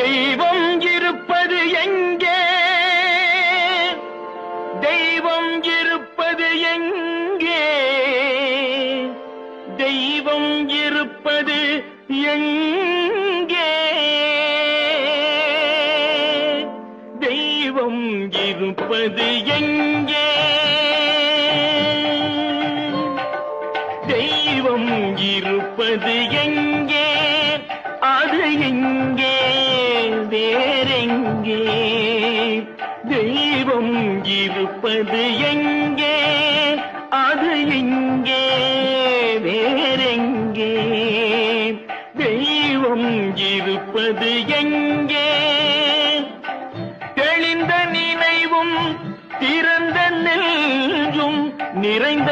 தெய்வம் இருப்பது எங்கே? தெய்வம் இருப்பது எங்கே? தெய்வம் இருப்பது எங்கே? தெய்வம் இருப்பது எங்கே? தெய்வம் இருப்பது எங்கே? அது எங்கே? வேறெங்கே? தெய்வம் இருப்பது எங்கே? அது எங்கே? வேறெங்கே? தெய்வம் இருப்பது எங்கே? தெளிந்த நினைவும் திறந்த நெஞ்சும் நிறைந்த